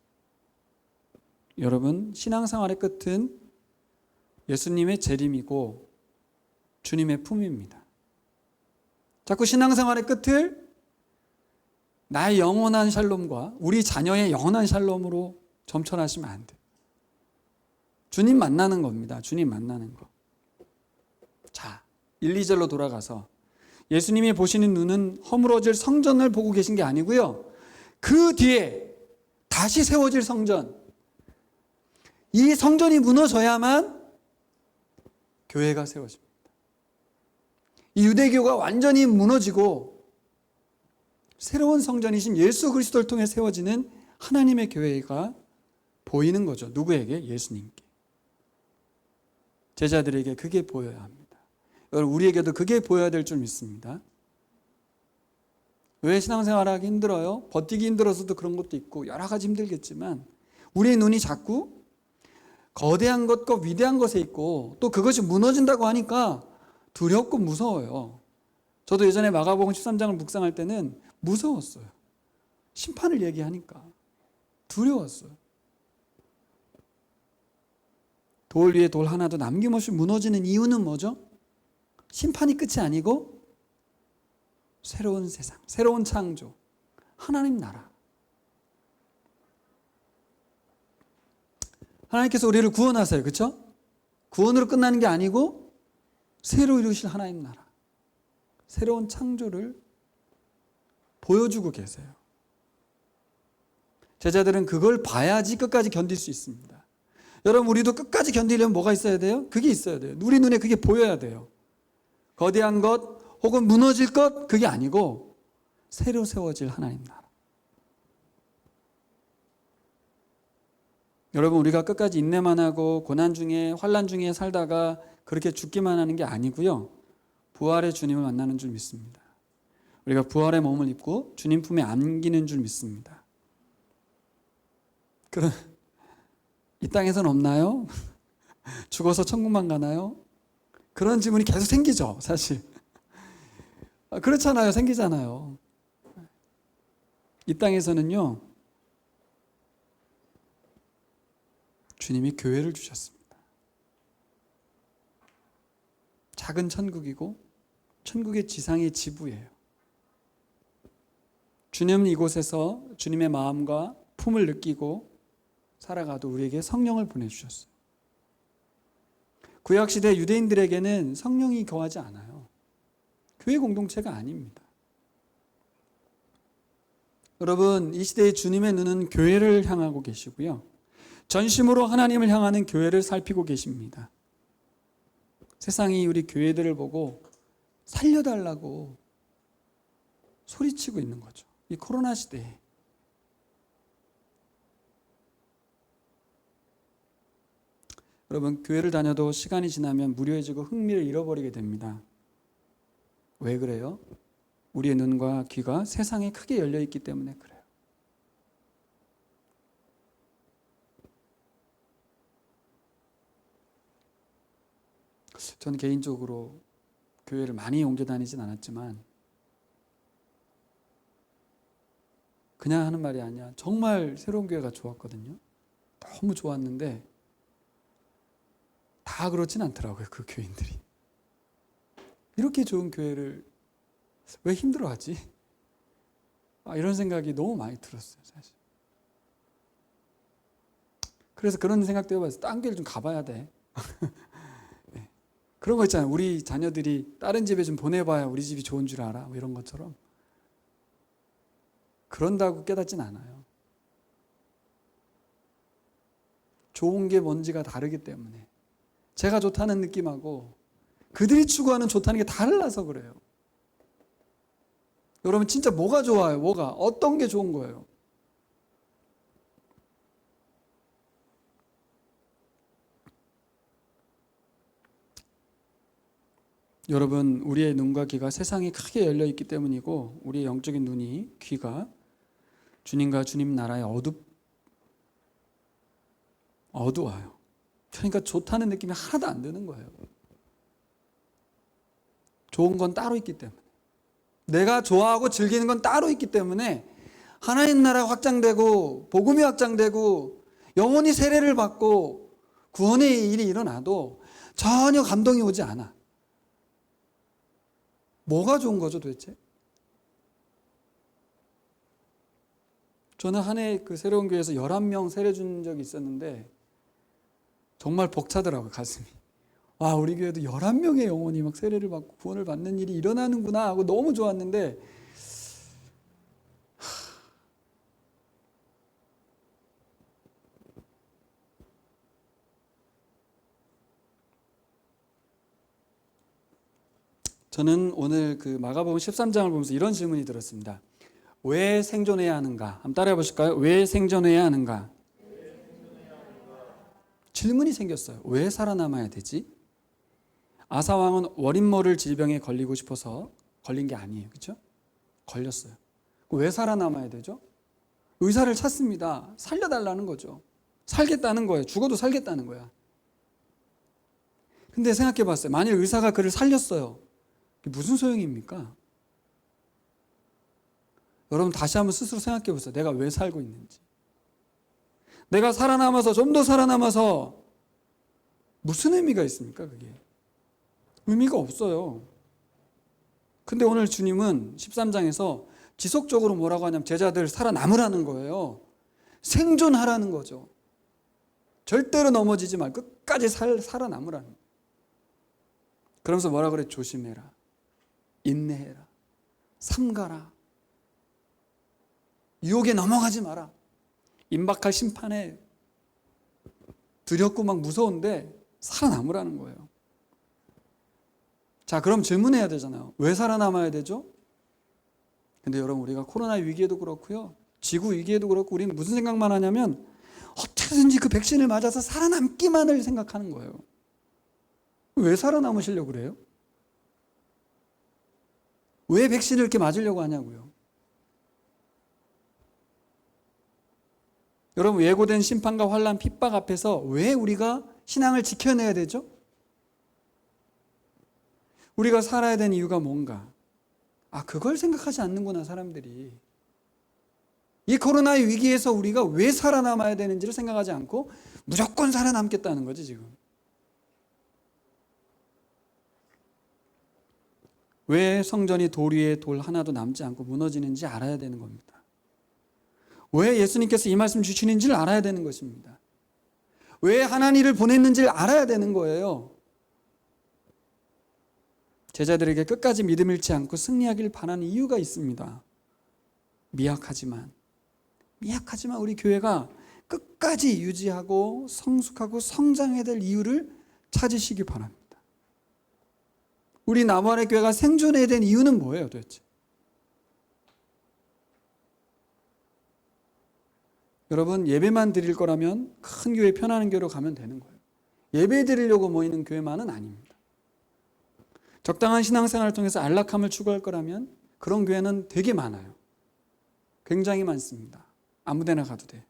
여러분, 신앙생활의 끝은 예수님의 재림이고 주님의 품입니다. 자꾸 신앙생활의 끝을 나의 영원한 샬롬과 우리 자녀의 영원한 샬롬으로 점철하시면 안 돼요. 주님 만나는 겁니다. 주님 만나는 거. 자, 1, 2절로 돌아가서 예수님이 보시는 눈은 허물어질 성전을 보고 계신 게 아니고요. 그 뒤에 다시 세워질 성전. 이 성전이 무너져야만 교회가 세워집니다. 이 유대교가 완전히 무너지고 새로운 성전이신 예수 그리스도를 통해 세워지는 하나님의 교회가 보이는 거죠. 누구에게? 예수님께. 제자들에게 그게 보여야 합니다. 여러분, 우리에게도 그게 보여야 될 줄 믿습니다. 왜 신앙생활하기 힘들어요? 버티기 힘들어서도 그런 것도 있고 여러 가지 힘들겠지만 우리의 눈이 자꾸 거대한 것과 위대한 것에 있고 또 그것이 무너진다고 하니까 두렵고 무서워요. 저도 예전에 마가복음 13장을 묵상할 때는 무서웠어요. 심판을 얘기하니까 두려웠어요. 돌 위에 돌 하나도 남김없이 무너지는 이유는 뭐죠? 심판이 끝이 아니고 새로운 세상, 새로운 창조, 하나님 나라. 하나님께서 우리를 구원하세요. 그렇죠? 구원으로 끝나는 게 아니고 새로 이루실 하나님 나라, 새로운 창조를 보여주고 계세요. 제자들은 그걸 봐야지 끝까지 견딜 수 있습니다. 여러분, 우리도 끝까지 견디려면 뭐가 있어야 돼요? 그게 있어야 돼요. 우리 눈에 그게 보여야 돼요. 거대한 것 혹은 무너질 것, 그게 아니고 새로 세워질 하나님 나라. 여러분, 우리가 끝까지 인내만 하고 고난 중에 환난 중에 살다가 그렇게 죽기만 하는 게 아니고요. 부활의 주님을 만나는 줄 믿습니다. 우리가 부활의 몸을 입고 주님 품에 안기는 줄 믿습니다. 그럼 이 땅에서는 없나요? 죽어서 천국만 가나요? 그런 질문이 계속 생기죠, 사실. 그렇잖아요, 생기잖아요. 이 땅에서는요, 주님이 교회를 주셨습니다. 작은 천국이고 천국의 지상의 지부예요. 주님은 이곳에서 주님의 마음과 품을 느끼고 살아가도 우리에게 성령을 보내주셨어요. 구약시대 유대인들에게는 성령이 거하지 않아요. 교회 공동체가 아닙니다. 여러분, 이 시대의 주님의 눈은 교회를 향하고 계시고요. 전심으로 하나님을 향하는 교회를 살피고 계십니다. 세상이 우리 교회들을 보고 살려달라고 소리치고 있는 거죠. 이 코로나 시대에. 여러분, 교회를 다녀도 시간이 지나면 무료해지고 흥미를 잃어버리게 됩니다. 왜 그래요? 우리의 눈과 귀가 세상에 크게 열려 있기 때문에 그래요. 저는 개인적으로 교회를 많이 옮겨 다니진 않았지만 그냥 하는 말이 아니야. 정말 새로운 교회가 좋았거든요. 너무 좋았는데 다 그렇진 않더라고요, 그 교인들이. 이렇게 좋은 교회를 왜 힘들어하지? 이런 생각이 너무 많이 들었어요, 사실. 그래서 그런 생각도 해봤어요. 딴 교회를 좀 가봐야 돼. 네. 그런 거 있잖아요. 우리 자녀들이 다른 집에 좀 보내봐야 우리 집이 좋은 줄 알아. 뭐 이런 것처럼. 그런다고 깨닫진 않아요. 좋은 게 뭔지가 다르기 때문에, 제가 좋다는 느낌하고 그들이 추구하는 좋다는 게 달라서 그래요. 여러분 진짜 뭐가 좋아요? 뭐가? 어떤 게 좋은 거예요? 여러분, 우리의 눈과 귀가 세상이 크게 열려 있기 때문이고, 우리의 영적인 눈이, 귀가 주님과 주님 나라에 어두워요. 그러니까 좋다는 느낌이 하나도 안 드는 거예요. 좋은 건 따로 있기 때문에, 내가 좋아하고 즐기는 건 따로 있기 때문에 하나님 나라가 확장되고 복음이 확장되고 영혼이 세례를 받고 구원의 일이 일어나도 전혀 감동이 오지 않아. 뭐가 좋은 거죠 도대체? 저는 한 해 그 새로운 교회에서 11명 세례 준 적이 있었는데 정말 벅차더라고요, 가슴이. 와, 우리 교회도 11명의 영혼이 막 세례를 받고 구원을 받는 일이 일어나는구나 하고 너무 좋았는데, 저는 오늘 그 마가복음 13장을 보면서 이런 질문이 들었습니다. 왜 생존해야 하는가? 한번 따라해 보실까요? 왜 생존해야 하는가? 질문이 생겼어요. 왜 살아남아야 되지? 아사왕은 월인모를 질병에 걸리고 싶어서 걸린 게 아니에요. 그렇죠? 걸렸어요. 왜 살아남아야 되죠? 의사를 찾습니다. 살려달라는 거죠. 살겠다는 거예요. 죽어도 살겠다는 거야. 근데 생각해 봤어요. 만일 의사가 그를 살렸어요. 무슨 소용입니까? 여러분 다시 한번 스스로 생각해 보세요. 내가 왜 살고 있는지. 내가 살아남아서, 좀 더 살아남아서 무슨 의미가 있습니까? 그게 의미가 없어요. 근데 오늘 주님은 13장에서 지속적으로 뭐라고 하냐면 제자들 살아남으라는 거예요. 생존하라는 거죠. 절대로 넘어지지 말고 끝까지 살아남으라는 거예요. 그러면서 뭐라 그래? 조심해라, 인내해라, 삼가라, 유혹에 넘어가지 마라. 임박할 심판에 두렵고 막 무서운데 살아남으라는 거예요. 자, 그럼 질문해야 되잖아요. 왜 살아남아야 되죠? 근데 여러분, 우리가 코로나 위기에도 그렇고요, 지구 위기에도 그렇고, 우리는 무슨 생각만 하냐면 어떻게든지 그 백신을 맞아서 살아남기만을 생각하는 거예요. 왜 살아남으시려고 그래요? 왜 백신을 이렇게 맞으려고 하냐고요. 여러분, 예고된 심판과 환난, 핍박 앞에서 왜 우리가 신앙을 지켜내야 되죠? 우리가 살아야 되는 이유가 뭔가? 그걸 생각하지 않는구나, 사람들이. 이 코로나의 위기에서 우리가 왜 살아남아야 되는지를 생각하지 않고 무조건 살아남겠다는 거지, 지금. 왜 성전이 돌 위에 돌 하나도 남지 않고 무너지는지 알아야 되는 겁니다. 왜 예수님께서 이 말씀 주시는지를 알아야 되는 것입니다. 왜 하나님을 보냈는지를 알아야 되는 거예요. 제자들에게 끝까지 믿음 잃지 않고 승리하길 바라는 이유가 있습니다. 미약하지만 우리 교회가 끝까지 유지하고 성숙하고 성장해야 될 이유를 찾으시기 바랍니다. 우리 나무아래 교회가 생존해야 된 이유는 뭐예요 도대체? 여러분, 예배만 드릴 거라면 큰 교회, 편안한 교회로 가면 되는 거예요. 예배 드리려고 모이는 교회만은 아닙니다. 적당한 신앙생활을 통해서 안락함을 추구할 거라면 그런 교회는 되게 많아요. 굉장히 많습니다. 아무 데나 가도 돼.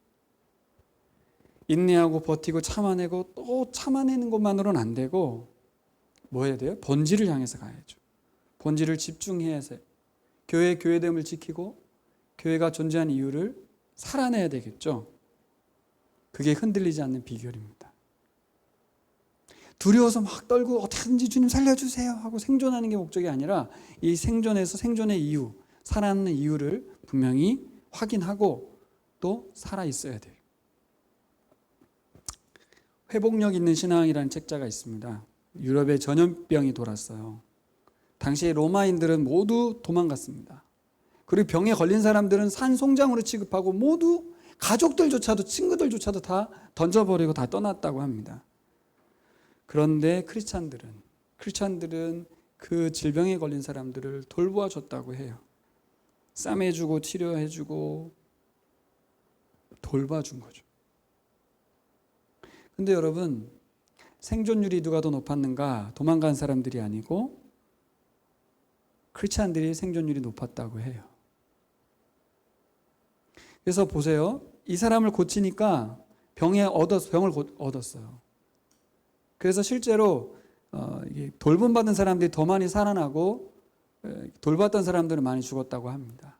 인내하고 버티고 참아내고 또 참아내는 것만으로는 안 되고 뭐 해야 돼요? 본질을 향해서 가야죠. 본질을 집중해서 교회의 교회됨을 지키고 교회가 존재하는 이유를 살아내야 되겠죠. 그게 흔들리지 않는 비결입니다. 두려워서 막 떨고 어떻게든지 주님 살려주세요 하고 생존하는 게 목적이 아니라 이 생존에서 생존의 이유, 살아남는 이유를 분명히 확인하고 또 살아있어야 돼요. 회복력 있는 신앙이라는 책자가 있습니다. 유럽에 전염병이 돌았어요. 당시에 로마인들은 모두 도망갔습니다. 그리고 병에 걸린 사람들은 산송장으로 취급하고 모두 가족들조차도 친구들조차도 다 던져버리고 다 떠났다고 합니다. 그런데 크리스찬들은 그 질병에 걸린 사람들을 돌보아 줬다고 해요. 싸매주고 치료해주고 돌봐준 거죠. 근데 여러분, 생존율이 누가 더 높았는가? 도망간 사람들이 아니고 크리스찬들이 생존율이 높았다고 해요. 그래서 보세요. 이 사람을 고치니까 병을 얻었어요. 그래서 실제로 돌봄받은 사람들이 더 많이 살아나고 돌봤던 사람들은 많이 죽었다고 합니다.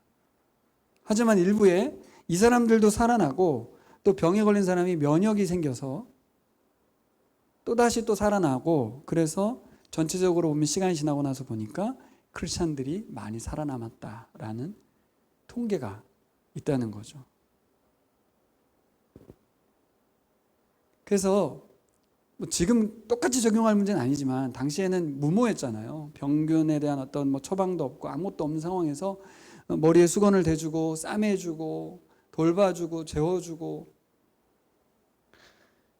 하지만 일부에 이 사람들도 살아나고 또 병에 걸린 사람이 면역이 생겨서 또다시 또 살아나고, 그래서 전체적으로 보면 시간이 지나고 나서 보니까 크리스찬들이 많이 살아남았다라는 통계가 있다는 거죠. 그래서 지금 똑같이 적용할 문제는 아니지만 당시에는 무모했잖아요. 병균에 대한 어떤 처방도 없고 아무것도 없는 상황에서 머리에 수건을 대주고 싸매주고 돌봐주고 재워주고.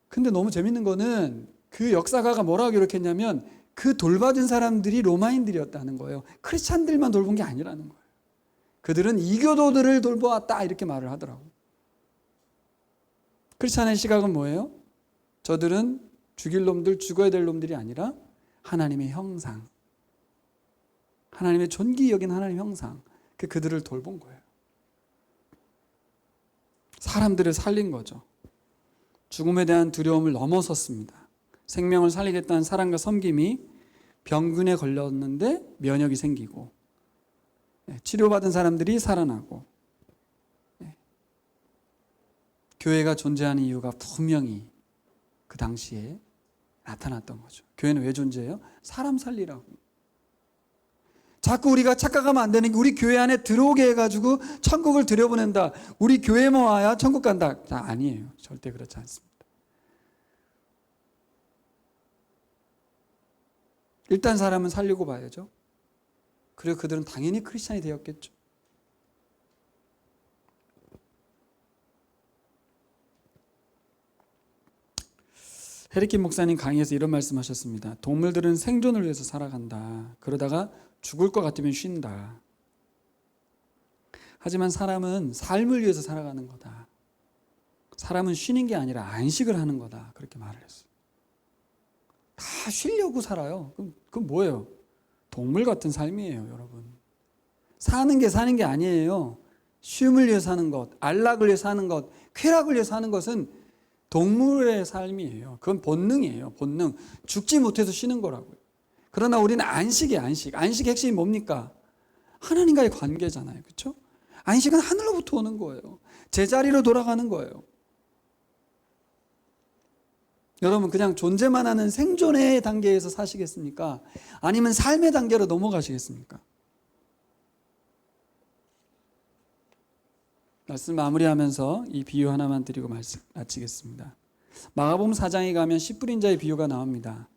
근데 너무 재밌는 거는 그 역사가가 뭐라고 기록했냐면 그 돌봐준 사람들이 로마인들이었다는 거예요. 크리스찬들만 돌본 게 아니라는 거예요. 그들은 이교도들을 돌보았다 이렇게 말을 하더라고요. 크리스찬의 시각은 뭐예요? 저들은 죽일 놈들, 죽어야 될 놈들이 아니라 하나님의 형상, 하나님의 존귀 여긴 하나님의 형상, 그들을 돌본 거예요. 사람들을 살린 거죠. 죽음에 대한 두려움을 넘어섰습니다. 생명을 살리겠다는 사랑과 섬김이 병균에 걸렸는데 면역이 생기고, 치료받은 사람들이 살아나고, 교회가 존재하는 이유가 분명히 그 당시에 나타났던 거죠. 교회는 왜 존재해요? 사람 살리라고. 자꾸 우리가 착각하면 안 되는 게 우리 교회 안에 들어오게 해가지고 천국을 들여보낸다. 우리 교회만 와야 천국 간다. 아니에요. 절대 그렇지 않습니다. 일단 사람은 살리고 봐야죠. 그리고 그들은 당연히 크리스찬이 되었겠죠. 헤리킨 목사님 강의에서 이런 말씀하셨습니다. 동물들은 생존을 위해서 살아간다. 그러다가 죽을 것 같으면 쉰다. 하지만 사람은 삶을 위해서 살아가는 거다. 사람은 쉬는 게 아니라 안식을 하는 거다. 그렇게 말을 했어요. 다 쉬려고 살아요. 그럼 뭐예요? 동물 같은 삶이에요, 여러분. 사는 게 아니에요. 쉼을 위해서 사는 것, 안락을 위해서 사는 것, 쾌락을 위해서 사는 것은 동물의 삶이에요. 그건 본능이에요. 본능. 죽지 못해서 쉬는 거라고요. 그러나 우리는 안식이에요. 안식의 핵심이 뭡니까? 하나님과의 관계잖아요. 그렇죠? 안식은 하늘로부터 오는 거예요. 제자리로 돌아가는 거예요. 여러분, 그냥 존재만 하는 생존의 단계에서 사시겠습니까? 아니면 삶의 단계로 넘어가시겠습니까? 말씀 마무리하면서 이 비유 하나만 드리고 마치겠습니다. 마가복음 4장에 가면 씨 뿌린 자의 비유가 나옵니다.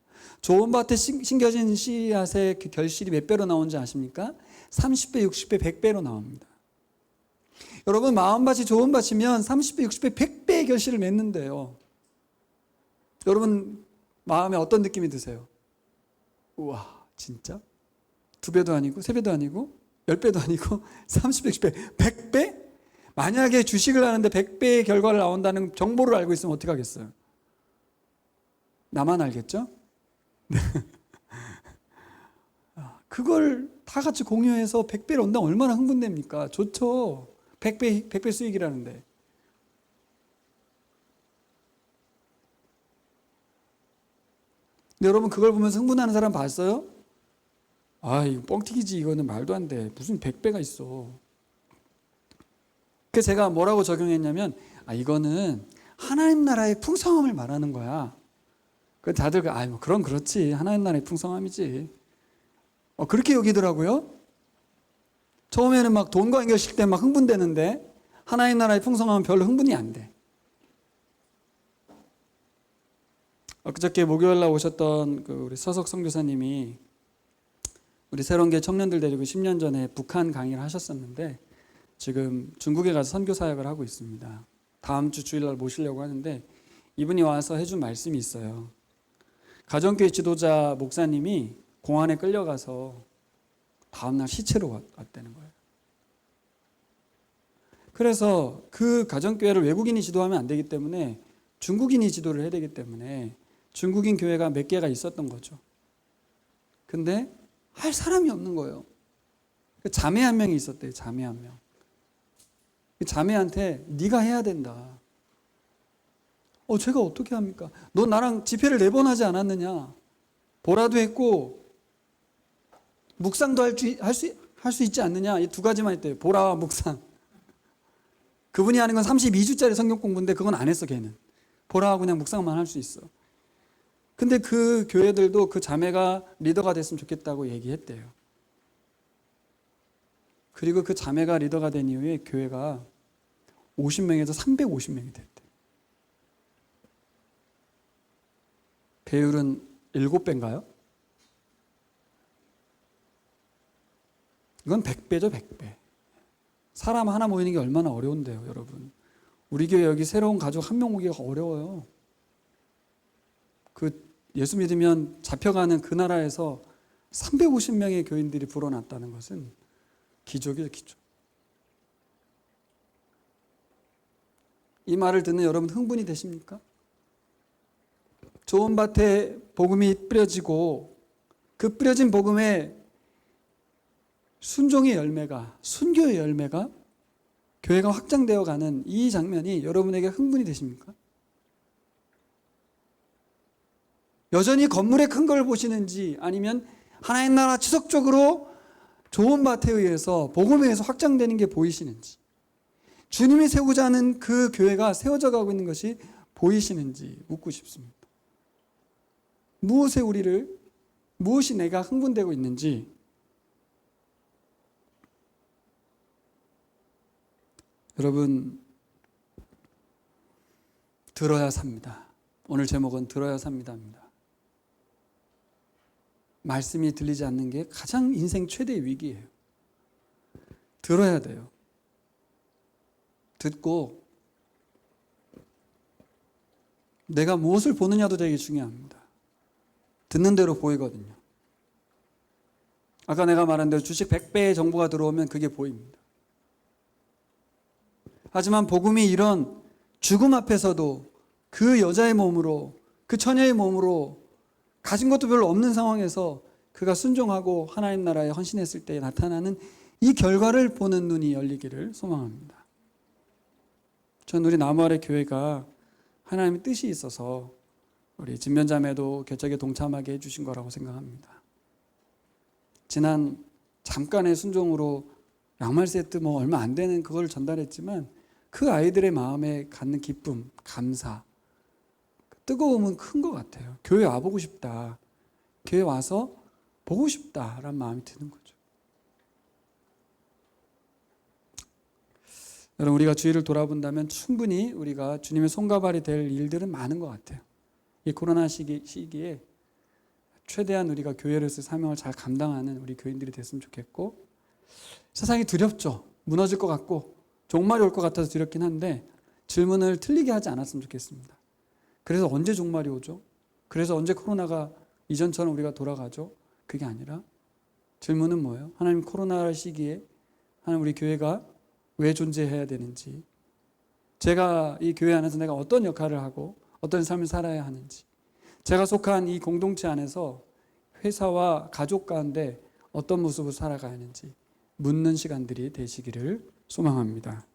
좋은 밭에 심겨진 씨앗의 그 결실이 몇 배로 나오는지 아십니까? 30배, 60배, 100배로 나옵니다. 여러분, 마음밭이 좋은 밭이면 30배, 60배, 100배의 결실을 맺는데요. 여러분 마음에 어떤 느낌이 드세요? 우와, 진짜? 2배도 아니고 3배도 아니고 10배도 아니고 30배, 60배, 100배? 만약에 주식을 하는데 100배의 결과를 나온다는 정보를 알고 있으면 어떻게 하겠어요? 나만 알겠죠? 그걸 다 같이 공유해서 100배를 온다면 얼마나 흥분됩니까? 좋죠. 100배 수익이라는데. 근데 여러분, 그걸 보면서 흥분하는 사람 봤어요? 이거 뻥튀기지. 이거는 말도 안 돼. 무슨 100배가 있어. 그래서 제가 뭐라고 적용했냐면, 이거는 하나님 나라의 풍성함을 말하는 거야. 그 다들 그럼 그렇지. 하나님 나라의 풍성함이지. 그렇게 여기더라고요. 처음에는 막 돈과 연결시킬 때 막 흥분되는데 하나님 나라의 풍성함은 별로 흥분이 안 돼. 엊그저께 목요일날 오셨던 우리 서석 선교사님이 우리 새로운교회 청년들 데리고 10년 전에 북한 강의를 하셨었는데 지금 중국에 가서 선교 사역을 하고 있습니다. 다음 주 주일날 모시려고 하는데 이분이 와서 해준 말씀이 있어요. 가정교회 지도자 목사님이 공안에 끌려가서 다음날 시체로 왔다는 거예요. 그래서 그 가정교회를 외국인이 지도하면 안 되기 때문에 중국인이 지도를 해야 되기 때문에 중국인 교회가 몇 개가 있었던 거죠. 근데 할 사람이 없는 거예요. 자매 한 명이 있었대요. 자매 한 명. 그 자매한테 네가 해야 된다. 제가 어떻게 합니까? 너 나랑 집회를 4번 하지 않았느냐? 보라도 했고 묵상도 할 수 있지 않느냐? 이 2가지만 했대요. 보라와 묵상. 그분이 하는 건 32주짜리 성경 공부인데 그건 안 했어, 걔는. 보라하고 그냥 묵상만 할 수 있어. 근데 그 교회들도 그 자매가 리더가 됐으면 좋겠다고 얘기했대요. 그리고 그 자매가 리더가 된 이후에 교회가 50명에서 350명이 됐대. 배율은 7배인가요? 이건 100배죠, 100배. 사람 하나 모이는 게 얼마나 어려운데요, 여러분. 우리 교회 여기 새로운 가족 한 명 오기가 어려워요. 그 예수 믿으면 잡혀가는 그 나라에서 350명의 교인들이 불어났다는 것은 기적이죠, 기적. 이 말을 듣는 여러분 흥분이 되십니까? 좋은 밭에 복음이 뿌려지고 그 뿌려진 복음에 순종의 열매가, 순교의 열매가 교회가 확장되어 가는 이 장면이 여러분에게 흥분이 되십니까? 여전히 건물의 큰 걸 보시는지 아니면 하나의 나라 지속적으로 좋은 밭에 의해서 복음에 의해서 확장되는 게 보이시는지, 주님이 세우고자 하는 그 교회가 세워져 가고 있는 것이 보이시는지 묻고 싶습니다. 무엇이 내가 흥분되고 있는지 여러분 들어야 삽니다. 오늘 제목은 들어야 삽니다입니다. 말씀이 들리지 않는 게 가장 인생 최대의 위기예요. 들어야 돼요. 듣고 내가 무엇을 보느냐도 되게 중요합니다. 듣는 대로 보이거든요. 아까 내가 말한 대로 주식 100배의 정보가 들어오면 그게 보입니다. 하지만 복음이 이런 죽음 앞에서도 그 여자의 몸으로, 그 처녀의 몸으로 가진 것도 별로 없는 상황에서 그가 순종하고 하나님 나라에 헌신했을 때 나타나는 이 결과를 보는 눈이 열리기를 소망합니다. 전 우리 나무 아래 교회가 하나님의 뜻이 있어서 우리 진면자매도 개척에 동참하게 해주신 거라고 생각합니다. 지난 잠깐의 순종으로 양말 세트 얼마 안 되는 그걸 전달했지만 그 아이들의 마음에 갖는 기쁨, 감사, 뜨거움은 큰 것 같아요. 교회 와보고 싶다. 교회 와서 보고 싶다라는 마음이 드는 거죠. 여러분, 우리가 주위를 돌아본다면 충분히 우리가 주님의 손과 발이 될 일들은 많은 것 같아요. 이 코로나 시기에 최대한 우리가 교회로서의 사명을 잘 감당하는 우리 교인들이 됐으면 좋겠고, 세상이 두렵죠. 무너질 것 같고 종말이 올 것 같아서 두렵긴 한데 질문을 틀리게 하지 않았으면 좋겠습니다. 그래서 언제 종말이 오죠? 그래서 언제 코로나가 이전처럼 우리가 돌아가죠? 그게 아니라 질문은 뭐예요? 하나님, 코로나 시기에 하나님 우리 교회가 왜 존재해야 되는지, 제가 이 교회 안에서 내가 어떤 역할을 하고 어떤 삶을 살아야 하는지, 제가 속한 이 공동체 안에서 회사와 가족 가운데 어떤 모습을 살아가야 하는지 묻는 시간들이 되시기를 소망합니다.